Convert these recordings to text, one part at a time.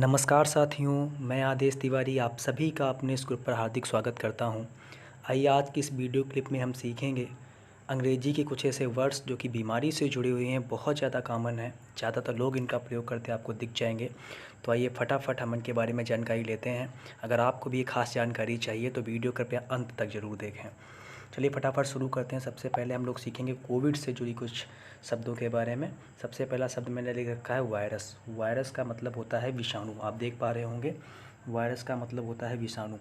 नमस्कार साथियों, मैं आदेश तिवारी आप सभी का अपने इस ग्रुप पर हार्दिक स्वागत करता हूं। आइए आज की इस वीडियो क्लिप में हम सीखेंगे अंग्रेजी के कुछ ऐसे वर्ड्स जो कि बीमारी से जुड़े हुए हैं, बहुत ज़्यादा कॉमन है, ज़्यादातर लोग इनका प्रयोग करते हैं, आपको दिख जाएंगे। तो आइए फटाफट हम इनके बारे में जानकारी लेते हैं। अगर आपको भी खास जानकारी चाहिए तो वीडियो कृपया अंत तक ज़रूर देखें। चलिए फटाफट शुरू करते हैं। सबसे पहले हम लोग सीखेंगे कोविड से जुड़ी कुछ शब्दों के बारे में। सबसे पहला शब्द मैंने लिख रखा है वायरस। वायरस का मतलब होता है विषाणु। आप देख पा रहे होंगे, वायरस का मतलब होता है विषाणु।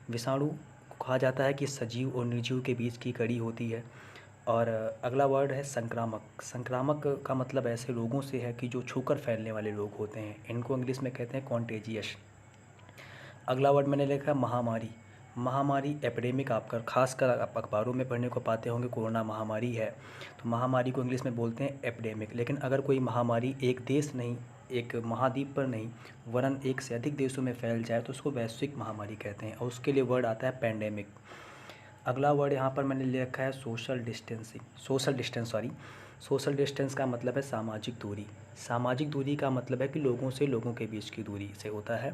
विषाणु को कहा जाता है कि सजीव और निर्जीव के बीच की कड़ी होती है। और अगला वर्ड है संक्रामक। संक्रामक का मतलब ऐसे लोगों से है कि जो छूकर फैलने वाले लोग होते हैं, इनको इंग्लिश में कहते हैं कॉन्टेजियस। अगला वर्ड मैंने लिखा है महामारी। महामारी एपिडेमिक आपका खासकर आप अखबारों में पढ़ने को पाते होंगे, कोरोना महामारी है, तो महामारी को इंग्लिश में बोलते हैं एपिडेमिक। लेकिन अगर कोई महामारी एक देश नहीं, एक महाद्वीप पर नहीं, वरन एक से अधिक देशों में फैल जाए तो उसको वैश्विक महामारी कहते हैं, और उसके लिए वर्ड आता है पैंडेमिक। अगला वर्ड यहाँ पर मैंने ले रखा है सोशल डिस्टेंसिंग। सोशल डिस्टेंस का मतलब है सामाजिक दूरी। सामाजिक दूरी का मतलब है कि लोगों से लोगों के बीच की दूरी से होता है,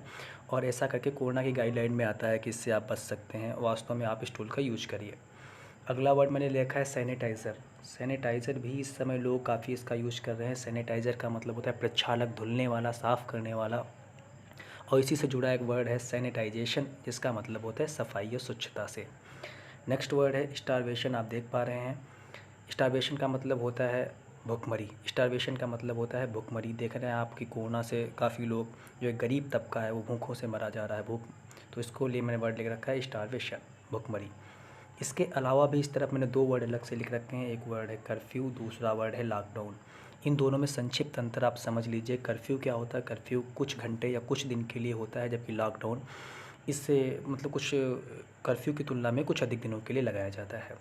और ऐसा करके कोरोना की गाइडलाइन में आता है कि इससे आप बच सकते हैं। वास्तव में आप इस टूल का यूज करिए। अगला वर्ड मैंने लिखा है सैनिटाइज़र। सैनिटाइज़र भी इस समय लोग काफ़ी इसका यूज कर रहे हैं। सैनिटाइज़र का मतलब होता है प्रक्षालक, धुलने वाला, साफ़ करने वाला। और इसी से जुड़ा एक वर्ड है सैनिटाइजेशन, जिसका मतलब होता है सफाई और स्वच्छता से। नेक्स्ट वर्ड है स्टारवेशन। आप देख पा रहे हैं, स्टारवेशन का मतलब होता है भुखमरी। स्टारवेशन का मतलब होता है भुखमरी। देख रहे हैं आप कि कोरोना से काफ़ी लोग, जो एक गरीब तबका है, वो भूखों से मरा जा रहा है, भूख। तो इसको लिए मैंने वर्ड लिख रखा है स्टारवेशन, भुखमरी। इसके अलावा भी इस तरफ मैंने दो वर्ड अलग से लिख रखे हैं। एक वर्ड है कर्फ्यू, दूसरा वर्ड है लॉकडाउन। इन दोनों में संक्षिप्त अंतर आप समझ लीजिए। कर्फ्यू क्या होता है? कर्फ्यू कुछ घंटे या कुछ दिन के लिए होता है, जबकि लॉकडाउन इससे मतलब कुछ कर्फ्यू की तुलना में कुछ अधिक दिनों के लिए लगाया जाता है।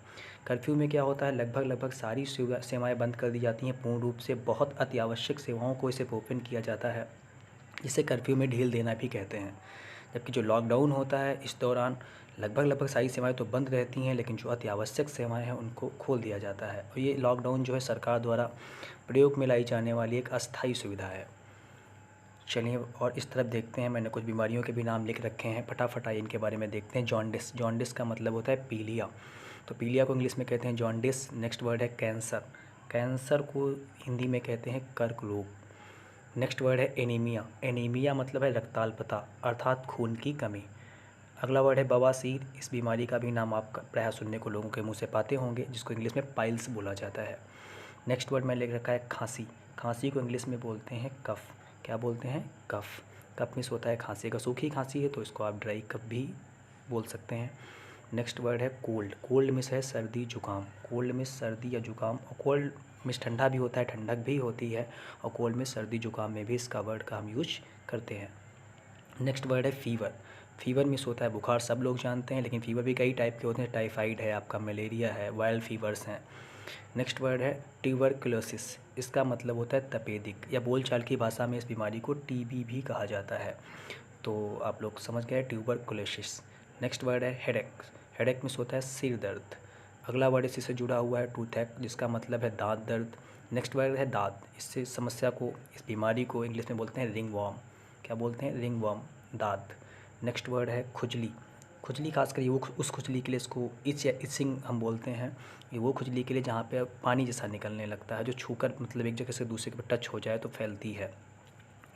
कर्फ्यू में क्या होता है, लगभग सारी सेवाएं बंद कर दी जाती हैं पूर्ण रूप से। बहुत अति आवश्यक सेवाओं को इसे ओपन किया जाता है, जिसे कर्फ्यू में ढील देना भी कहते हैं। जबकि जो लॉकडाउन होता है, इस दौरान लगभग सारी सेवाएं तो बंद रहती हैं, लेकिन जो अति आवश्यक सेवाएं हैं उनको खोल दिया जाता है। और ये लॉकडाउन जो है सरकार द्वारा प्रयोग में लाई जाने वाली एक अस्थायी सुविधा है। चलिए और इस तरफ देखते हैं, मैंने कुछ बीमारियों के भी नाम लिख रखे हैं, फटाफट आइए इनके बारे में देखते हैं। जॉन्डिस। जॉन्डिस का मतलब होता है पीलिया, तो पीलिया को इंग्लिश में कहते हैं जॉन्डिस। नेक्स्ट वर्ड है कैंसर। कैंसर को हिंदी में कहते हैं कर्क रोग। नेक्स्ट वर्ड है एनीमिया। एनीमिया मतलब है रक्ताल्पता, अर्थात खून की कमी। अगला वर्ड है बवासीर। इस बीमारी का भी नाम आप प्रायः सुनने को लोगों के मुंह से पाते होंगे, जिसको इंग्लिश में पाइल्स बोला जाता है। नेक्स्ट वर्ड मैंने लिख रखा है खांसी। खांसी को इंग्लिश में बोलते हैं कफ। क्या बोलते हैं? कफ। कफ मीन्स होता है खांसी। अगर सूखी खांसी है तो इसको आप ड्राई कफ भी बोल सकते हैं। नेक्स्ट वर्ड है कोल्ड। कोल्ड मीन्स है सर्दी जुकाम। कोल्ड मीन्स सर्दी या जुकाम, और कोल्ड मीन्स ठंडा भी होता है, ठंडक भी होती है, और कोल्ड मीन्स सर्दी जुकाम में भी इसका वर्ड का हम यूज करते हैं। नेक्स्ट वर्ड है फीवर। फीवर मीन्स होता है बुखार, सब लोग जानते हैं, लेकिन फीवर भी कई टाइप के होते हैं। टाइफाइड है, आपका मलेरिया है, वायरल फीवर्स हैं। नेक्स्ट वर्ड है ट्यूबरकुलोसिस। इसका मतलब होता है तपेदिक, या बोलचाल की भाषा में इस बीमारी को टीबी भी कहा जाता है। तो आप लोग समझ गए, ट्यूबरकुलोसिस। नेक्स्ट वर्ड है हेडेक। हेडेक मीन्स होता है सिर दर्द। अगला वर्ड इसी से जुड़ा हुआ है टूथेक, जिसका मतलब है दांत दर्द। नेक्स्ट वर्ड है दांत। इससे समस्या को, इस बीमारी को इंग्लिश में बोलते हैं रिंगवॉर्म। क्या बोलते हैं? रिंगवॉर्म, दांत। नेक्स्ट वर्ड है खुजली। खुजली खासकर ये वो उस खुजली के लिए, इसको इच या इचिंग हम बोलते हैं। ये वो खुजली के लिए जहाँ पे पानी जैसा निकलने लगता है, जो छूकर मतलब एक जगह से दूसरे पर टच हो जाए तो फैलती है।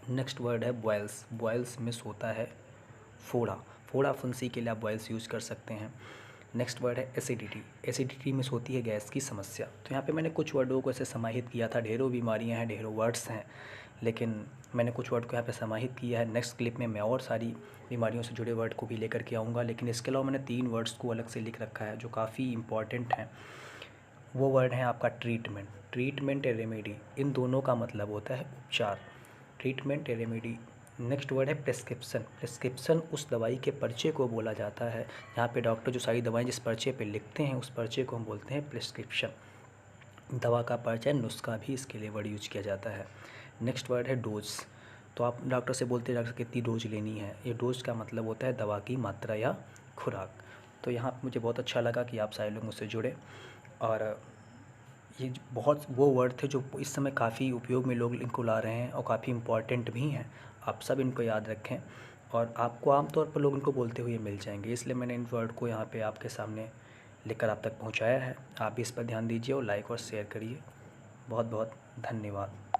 नेक्स्ट वर्ड है बॉयल्स। बॉयल्स मिस होता है फोड़ा। फोड़ा फुंसी के लिए आप बॉयल्स यूज़ कर सकते हैं। नेक्स्ट वर्ड है एसिडिटी। एसिडिटी मिस होती है गैस की समस्या। तो यहाँ पे मैंने कुछ वर्डों को ऐसे समाहित किया था। ढेरों बीमारियाँ हैं, ढेरों वर्ड्स हैं, लेकिन मैंने कुछ वर्ड को यहाँ पे समाहित किया है। नेक्स्ट क्लिप में मैं और सारी बीमारियों से जुड़े वर्ड को भी लेकर के आऊँगा, लेकिन इसके अलावा मैंने 3 वर्ड्स को अलग से लिख रखा है जो काफ़ी इंपॉर्टेंट हैं। वो वर्ड है आपका ट्रीटमेंट। ट्रीटमेंट या रेमेडी, इन दोनों का मतलब होता है उपचार। ट्रीटमेंट या रेमेडी। नेक्स्ट वर्ड है प्रेस्क्रिप्शन। प्रेस्क्रिप्शन उस दवाई के पर्चे को बोला जाता है, जहाँ पे डॉक्टर जो सारी दवाएं जिस पर्चे पे लिखते हैं, उस पर्चे को हम बोलते हैं प्रेस्क्रिप्शन। दवा का पर्चा, नुस्खा भी इसके लिए वर्ड यूज किया जाता है। नेक्स्ट वर्ड है डोज। तो आप डॉक्टर से बोलते हैं डॉक्टर कितनी डोज लेनी है। ये डोज का मतलब होता है दवा की मात्रा या खुराक। तो यहाँ मुझे बहुत अच्छा लगा कि आप सारे लोग मुझसे जुड़े, और ये बहुत वो वर्ड थे जो इस समय काफ़ी उपयोग में लोग इनको ला रहे हैं और काफ़ी इम्पॉर्टेंट भी हैं। आप सब इनको याद रखें और आपको आमतौर पर लोग इनको बोलते हुए मिल जाएंगे, इसलिए मैंने इन वर्ड को यहाँ पे आपके सामने लेकर आप तक पहुँचाया है। आप भी इस पर ध्यान दीजिए और लाइक और शेयर करिए। बहुत बहुत धन्यवाद।